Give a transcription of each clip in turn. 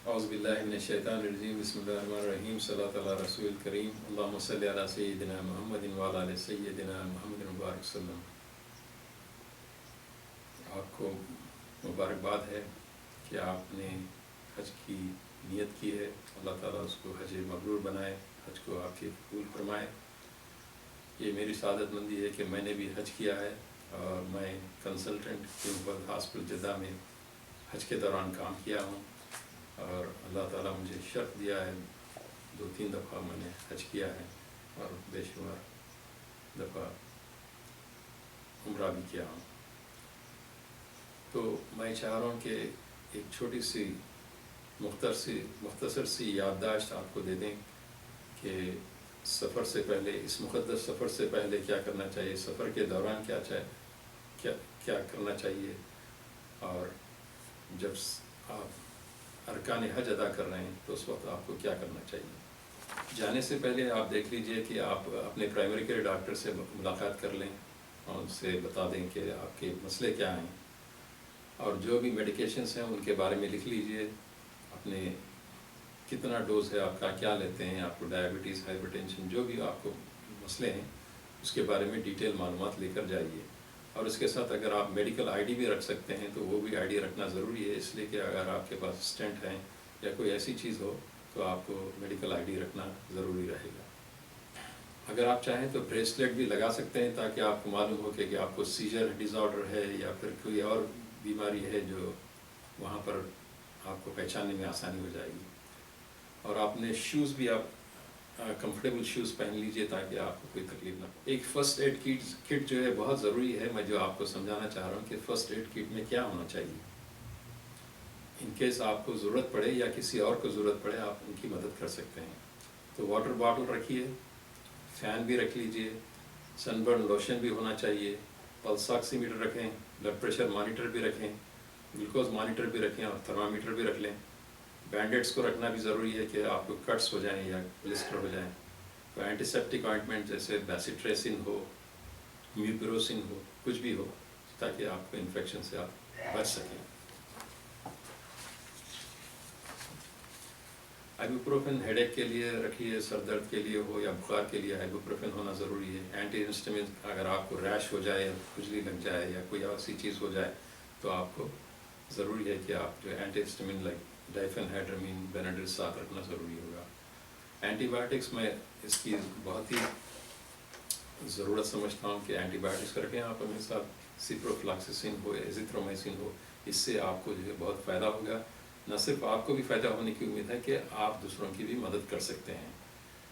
اعوذ باللہ من الشیطان الرجیم بسم اللہ الرحمن الرحیم صلی اللہ رسول کریم اللہم صلی علی سیدنا محمد وعلی آل سیدنا محمد مبارک وسلم۔ آپ کو مبارکباد ہے کہ آپ نے حج کی نیت کی ہے، اللہ تعالیٰ اس کو حج مبرور بنائے، حج کو آپ کے قبول فرمائے۔ یہ میری سعادت مندی ہے کہ میں نے بھی حج کیا ہے اور میں کنسلٹنٹ کنگ ہاسپٹل جدہ میں حج کے دوران کام کیا ہوں، اور اللہ تعالیٰ مجھے شرف دیا ہے 2-3 دفعہ میں نے حج کیا ہے اور بے شمار دفعہ عمرہ بھی کیا ہوں۔ تو میں چاہ رہا ہوں کہ ایک چھوٹی سی مختصر سی یادداشت آپ کو دے دیں کہ سفر سے پہلے، اس مقدس سفر سے پہلے کیا کرنا چاہیے، سفر کے دوران کیا کرنا چاہیے، اور جب آپ ارکان حج ادا کر رہے ہیں تو اس وقت آپ کو کیا کرنا چاہیے۔ جانے سے پہلے آپ دیکھ لیجئے کہ آپ اپنے پرائمری کیئر ڈاکٹر سے ملاقات کر لیں اور ان سے بتا دیں کہ آپ کے مسئلے کیا ہیں، اور جو بھی میڈیکیشنز ہیں ان کے بارے میں لکھ لیجئے، اپنے کتنا ڈوز ہے آپ کا، کیا لیتے ہیں، آپ کو ڈائبٹیز، ہائپر ٹینشن، جو بھی آپ کو مسئلے ہیں اس کے بارے میں ڈیٹیل معلومات لے کر جائیے۔ اور اس کے ساتھ اگر آپ میڈیکل آئی ڈی بھی رکھ سکتے ہیں تو وہ بھی آئی ڈی رکھنا ضروری ہے، اس لیے کہ اگر آپ کے پاس اسٹنٹ ہیں یا کوئی ایسی چیز ہو تو آپ کو میڈیکل آئی ڈی رکھنا ضروری رہے گا۔ اگر آپ چاہیں تو بریسلیٹ بھی لگا سکتے ہیں تاکہ آپ کو معلوم ہو کہ آپ کو سیجر ڈیز آرڈر ہے یا پھر کوئی اور بیماری ہے جو وہاں پر آپ کو پہچاننے میں آسانی ہو جائے گی۔ اور آپ نے شوز بھی آپ کمفرٹیبل شوز پہن لیجئے تاکہ آپ کو کوئی تکلیف نہ ہو۔ ایک فرسٹ ایڈ کٹ جو ہے بہت ضروری ہے، میں جو آپ کو سمجھانا چاہ رہا ہوں کہ فرسٹ ایڈ کٹ میں کیا ہونا چاہیے، ان کیس آپ کو ضرورت پڑے یا کسی اور کو ضرورت پڑے آپ ان کی مدد کر سکتے ہیں۔ تو واٹر باٹل رکھیے، فین بھی رکھ لیجئے، سن برن لوشن بھی ہونا چاہیے، پلس آکسی میٹر رکھیں، بلڈ پریشر مانیٹر بھی رکھیں، گلوکوز مانیٹر بھی رکھیں اور تھرمامیٹر بھی رکھ لیں۔ بینڈیڈس کو رکھنا بھی ضروری ہے کہ آپ کو کٹس ہو جائیں یا بلسٹر ہو جائیں۔ تو اینٹی سیپٹک آئنٹمنٹ جیسے بیسیٹریسن ہو، میوپیروسن ہو، کچھ بھی ہو تاکہ آپ کو انفیکشن سے آپ بچ سکیں۔ آئبوپروفن ہیڈ ایک کے لیے رکھیے، سر درد کے لیے ہو یا بخار کے لیے آئبوپروفن ہونا ضروری ہے۔ اینٹی ہسٹامین اگر آپ کو ریش ہو جائے، کھجلی لگ جائے یا کوئی ایسی چیز ہو جائے تو آپ کو ضروری ہے کہ آپ جو اینٹی ہسٹامین لائک ڈائفین ہائڈرامین بیناڈرل ساتھ رکھنا ضروری ہوگا۔ اینٹی بایوٹکس میں اس کی بہت ہی ضرورت سمجھتا ہوں کہ اینٹی بایوٹکس رکھیں آپ اپنے ساتھ، سپروفلاکسسین ہو، ایزیترومائسن ہو، اس سے آپ کو جو ہے بہت فائدہ ہوگا۔ نہ صرف آپ کو بھی فائدہ ہونے کی امید ہے کہ آپ دوسروں کی بھی مدد کر سکتے ہیں۔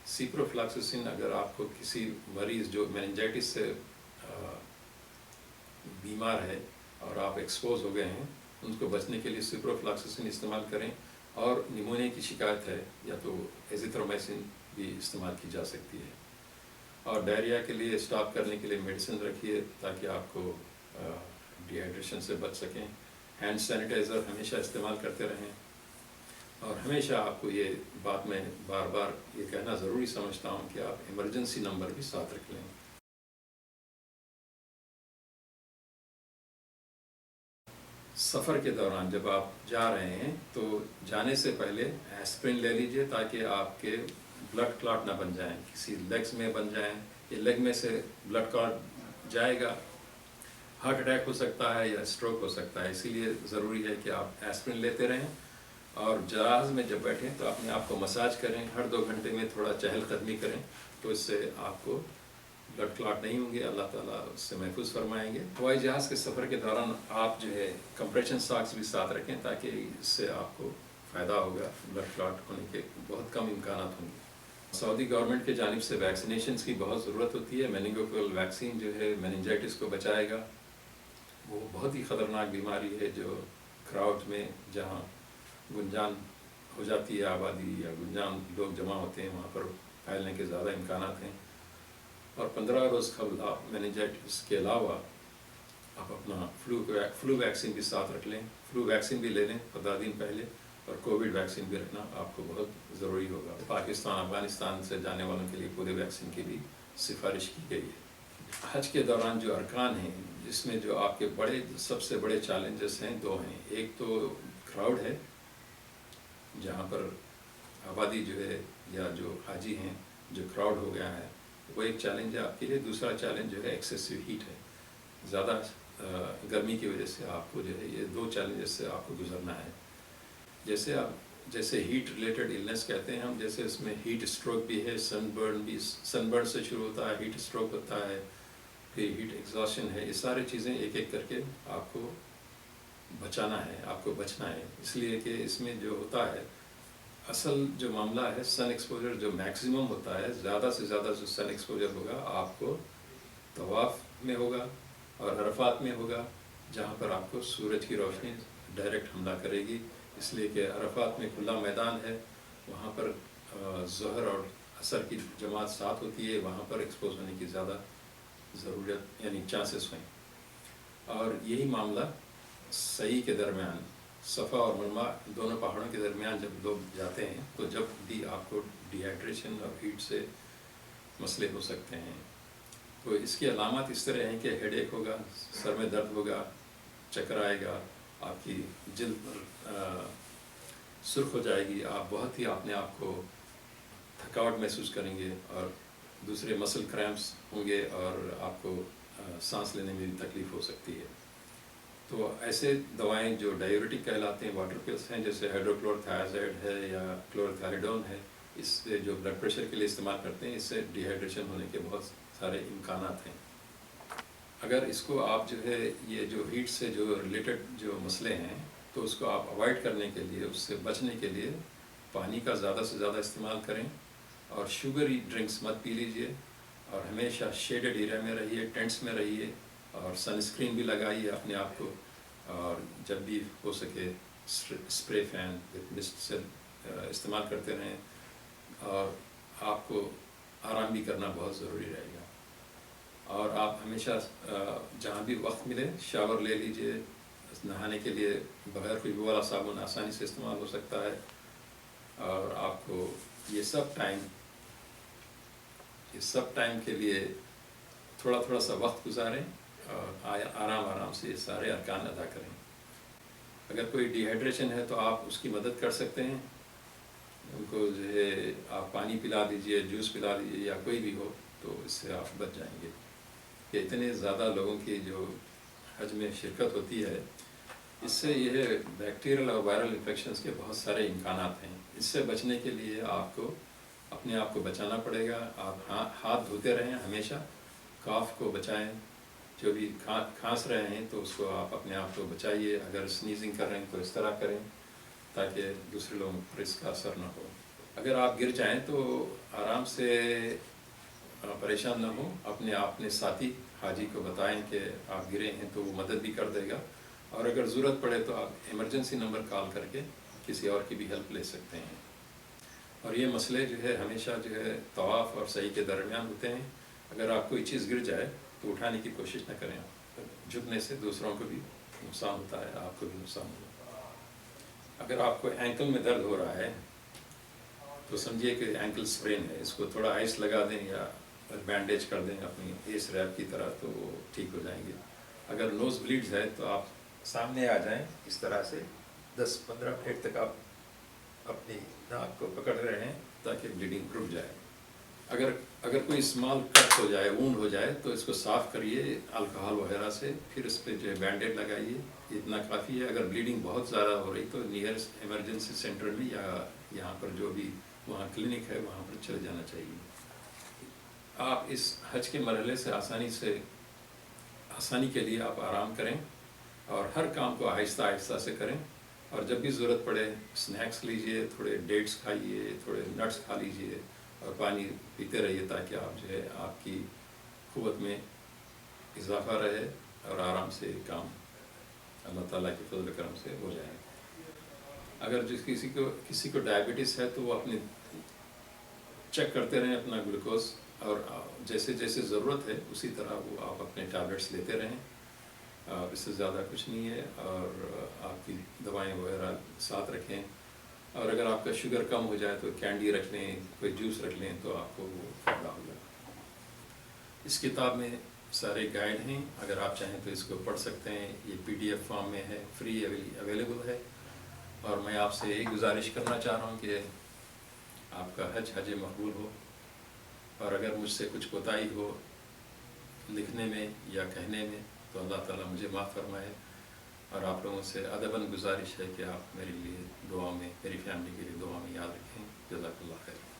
سپروفلاکسسین اگر آپ کو کسی مریض جو میننجائٹس سے بیمار ہے اور آپ ایکسپوز ہو گئے ہیں، ان کو بچنے کے لیے سپروفلاکسسین استعمال کریں، اور نیمونیا کی شکایت ہے یا تو ایزیترومائسن بھی استعمال کی جا سکتی ہے۔ اور ڈائریا کے لیے اسٹاپ کرنے کے لیے میڈیسن رکھیے تاکہ آپ کو ڈی ہائیڈریشن سے بچ سکیں۔ ہینڈ سینیٹائزر ہمیشہ استعمال کرتے رہیں، اور ہمیشہ آپ کو یہ بات میں بار بار یہ کہنا ضروری سمجھتا ہوں کہ آپ ایمرجنسی نمبر بھی ساتھ رکھ لیں۔ سفر کے دوران جب آپ جا رہے ہیں تو جانے سے پہلے ایسپرین لے لیجئے تاکہ آپ کے بلڈ کلاٹ نہ بن جائیں، کسی لیگز میں بن جائیں، یہ لیگ میں سے بلڈ کلاٹ جائے گا، ہارٹ اٹیک ہو سکتا ہے یا اسٹروک ہو سکتا ہے۔ اسی لیے ضروری ہے کہ آپ ایسپرین لیتے رہیں، اور جہاز میں جب بیٹھیں تو اپنے آپ کو مساج کریں، ہر 2 گھنٹے میں تھوڑا چہل قدمی کریں، تو اس سے آپ کو بلڈ کلاٹ نہیں ہوں گے، اللہ تعالیٰ اس سے محفوظ فرمائیں گے۔ ہوائی جہاز کے سفر کے دوران آپ جو ہے کمپریشن ساکس بھی ساتھ رکھیں تاکہ اس سے آپ کو فائدہ ہوگا، بلڈ کلاٹ ہونے کے بہت کم امکانات ہوں گے۔ سعودی گورنمنٹ کی جانب سے ویکسینیشنز کی بہت ضرورت ہوتی ہے۔ میننگوکوکل ویکسین جو ہے میننجائٹس کو بچائے گا، وہ بہت ہی خطرناک بیماری ہے جو کراؤڈ میں جہاں گنجان ہو جاتی ہے آبادی یا گنجان لوگ جمع ہوتے ہیں وہاں پر پھیلنے کے زیادہ امکانات ہیں۔ اور 15 روز قبل آپ میننجائٹس کے علاوہ آپ اپنا فلو ویکسین بھی ساتھ رکھ لیں، فلو ویکسین بھی لے لیں 15 دن پہلے، اور کووڈ ویکسین بھی رکھنا آپ کو بہت ضروری ہوگا۔ پاکستان افغانستان سے جانے والوں کے لیے پورے ویکسین کی بھی سفارش کی گئی ہے۔ حج کے دوران جو ارکان ہیں، جس میں جو آپ کے سب سے بڑے چیلنجز ہیں، 2 ہیں۔ ایک تو کراؤڈ ہے، جہاں پر آبادی جو ہے یا جو حاجی ہیں جو کراؤڈ ہو گیا ہے وہ ایک چیلنج ہے آپ کے لیے. دوسرا چیلنج جو ہے ایکسیسو ہیٹ ہے. زیادہ گرمی کی وجہ سے آپ کو جو ہے یہ دو چیلنجز سے آپ کو گزرنا ہے. جیسے ہیٹ ریلیٹڈ النس کہتے ہیں ہم, جیسے اس میں ہیٹ اسٹروک بھی ہے, سن برن سے شروع ہوتا ہے, ہیٹ اسٹروک ہوتا ہے, پھر ہیٹ ایگزاسشن ہے. یہ ساری چیزیں ایک ایک کر کے آپ کو بچانا ہے, آپ کو بچنا ہے. اس لیے کہ اس میں جو ہوتا ہے اصل جو معاملہ ہے سن ایکسپوجر جو میکسیمم ہوتا ہے, زیادہ سے زیادہ جو سن ایکسپوجر ہوگا آپ کو طواف میں ہوگا اور عرفات میں ہوگا, جہاں پر آپ کو سورج کی روشنی ڈائریکٹ حملہ کرے گی. اس لیے کہ عرفات میں کھلا میدان ہے, وہاں پر ظہر اور عصر کی جماعت ساتھ ہوتی ہے, وہاں پر ایکسپوز ہونے کی زیادہ ضرورت یعنی چانسز ہیں. اور یہی معاملہ صحیح کے درمیان, صفا اور مروا دونوں پہاڑوں کے درمیان جب لوگ جاتے ہیں تو جب بھی آپ کو ڈی ہائیڈریشن اور ہیٹ سے مسئلے ہو سکتے ہیں. تو اس کی علامات اس طرح ہیں کہ ہیڈ ایک ہوگا, سر میں درد ہوگا, چکر آئے گا, آپ کی جلد پر سرخ ہو جائے گی, آپ بہت ہی اپنے آپ کو تھکاوٹ محسوس کریں گے, اور دوسرے مسل کریمپس ہوں گے, اور آپ کو سانس لینے میں بھی تکلیف ہو سکتی ہے. تو ایسے دوائیں جو ڈائیوریٹک کہلاتے ہیں, واٹر پلس ہیں, جیسے ہائیڈروکلورتھیازائڈ ہے یا کلورتھیاریڈون ہے, اس سے جو بلڈ پریشر کے لیے استعمال کرتے ہیں, اس سے ڈی ہائیڈریشن ہونے کے بہت سارے امکانات ہیں. اگر اس کو آپ جو ہے یہ جو ہیٹ سے جو ریلیٹڈ جو مسئلے ہیں تو اس کو آپ اوائڈ کرنے کے لیے, اس سے بچنے کے لیے پانی کا زیادہ سے زیادہ استعمال کریں, اور شوگری ڈرنکس مت پی لیجئے, اور ہمیشہ شیڈڈ ایریا میں رہیے, ٹینٹس میں رہیے, اور سن اسکرین بھی لگائیے اپنے آپ کو, اور جب بھی ہو سکے اسپرے فین مسٹ سے استعمال کرتے رہیں. اور آپ کو آرام بھی کرنا بہت ضروری رہے گا, اور آپ ہمیشہ جہاں بھی وقت ملے شاور لے لیجئے. نہانے کے لیے بغیر خوشبو والا صابن آسانی سے استعمال ہو سکتا ہے, اور آپ کو یہ سب ٹائم کے لیے تھوڑا تھوڑا سا وقت گزاریں, اور آرام سے یہ سارے ارکان ادا کریں. اگر کوئی ڈی ہائیڈریشن ہے تو آپ اس کی مدد کر سکتے ہیں, ان کو جو ہے آپ پانی پلا دیجئے, جوس پلا دیجئے, یا کوئی بھی ہو, تو اس سے آپ بچ جائیں گے. کہ اتنے زیادہ لوگوں کی جو حج میں شرکت ہوتی ہے, اس سے یہ بیکٹیریل اور وائرل انفیکشنز کے بہت سارے امکانات ہیں. اس سے بچنے کے لیے آپ کو اپنے آپ کو بچانا پڑے گا. آپ ہاتھ دھوتے رہیں ہمیشہ, کاف کو بچائیں, جو بھی کھانس رہے ہیں تو اس کو آپ اپنے آپ کو بچائیے. اگر سنیزنگ کر رہے ہیں تو اس طرح کریں تاکہ دوسرے لوگوں پر اس کا اثر نہ ہو. اگر آپ گر جائیں تو آرام سے پریشان نہ ہوں, اپنے ساتھی حاجی کو بتائیں کہ آپ گرے ہیں, تو وہ مدد بھی کر دے گا. اور اگر ضرورت پڑے تو آپ ایمرجنسی نمبر کال کر کے کسی اور کی بھی ہیلپ لے سکتے ہیں. اور یہ مسئلے جو ہے ہمیشہ جو ہے طواف اور سعی کے درمیان ہوتے ہیں. اگر آپ کوئی چیز گر جائے تو اٹھانے کی کوشش نہ کریں, جھکنے سے دوسروں کو بھی نقصان ہوتا ہے, آپ کو بھی نقصان ہوتا ہے. اگر آپ کو اینکل میں درد ہو رہا ہے تو سمجھیے کہ اینکل سپرین ہے, اس کو تھوڑا آئس لگا دیں یا بینڈیج کر دیں اپنی ایس ریپ کی طرح, تو وہ ٹھیک ہو جائیں گے. اگر نوز بلیڈز ہے تو آپ سامنے آ جائیں, اس طرح سے 10-15 منٹ تک آپ اپنی ناک کو پکڑ رہے ہیں تاکہ بلیڈنگ رک جائے. اگر کوئی اسمال کٹ ہو جائے, وونڈ ہو جائے, تو اس کو صاف کریے الکحل وغیرہ سے, پھر اس پہ جو ہے بینڈیڈ لگائیے, اتنا کافی ہے. اگر بلیڈنگ بہت زیادہ ہو رہی تو نیئرسٹ ایمرجنسی سینٹر میں یا یہاں پر جو بھی وہاں کلینک ہے وہاں پر چلے جانا چاہیے. آپ اس حج کے مرحلے سے آسانی کے لیے آپ آرام کریں, اور ہر کام کو آہستہ آہستہ سے کریں. اور جب بھی ضرورت پڑے سنیکس لیجئے, تھوڑے ڈیٹس کھائیے, تھوڑے نٹس کھا لیجئے, اور پانی پیتے رہیے تاکہ آپ جو ہے آپ کی قوت میں اضافہ رہے, اور آرام سے کام اللہ تعالیٰ کے فضل و کرم سے ہو جائے. اگر کسی کو ڈائبٹیز ہے تو وہ اپنے چیک کرتے رہیں اپنا گلوکوز, اور جیسے جیسے ضرورت ہے اسی طرح وہ آپ اپنے ٹیبلٹس لیتے رہیں, اور اس سے زیادہ کچھ نہیں ہے. اور آپ کی دوائیں وغیرہ ساتھ رکھیں, اور اگر آپ کا شوگر کم ہو جائے تو کینڈی رکھ لیں, کوئی جوس رکھ لیں, تو آپ کو وہ فائدہ ہوگا. اس کتاب میں سارے گائیڈ ہیں, اگر آپ چاہیں تو اس کو پڑھ سکتے ہیں. یہ PDF فارم میں ہے, فری اویلیبل ہے, اور میں آپ سے یہی گزارش کرنا چاہ رہا ہوں کہ آپ کا حج مقبول ہو، اور اگر مجھ سے کچھ کوتاہی ہو لکھنے میں یا کہنے میں تو اللہ تعالیٰ مجھے معاف فرمائے، اور آپ لوگوں سے ادباً گزارش ہے کہ آپ میرے لیے دعا میں، میری فیملی کے لیے دعا میں یاد رکھیں۔ جزاک اللہ خیر۔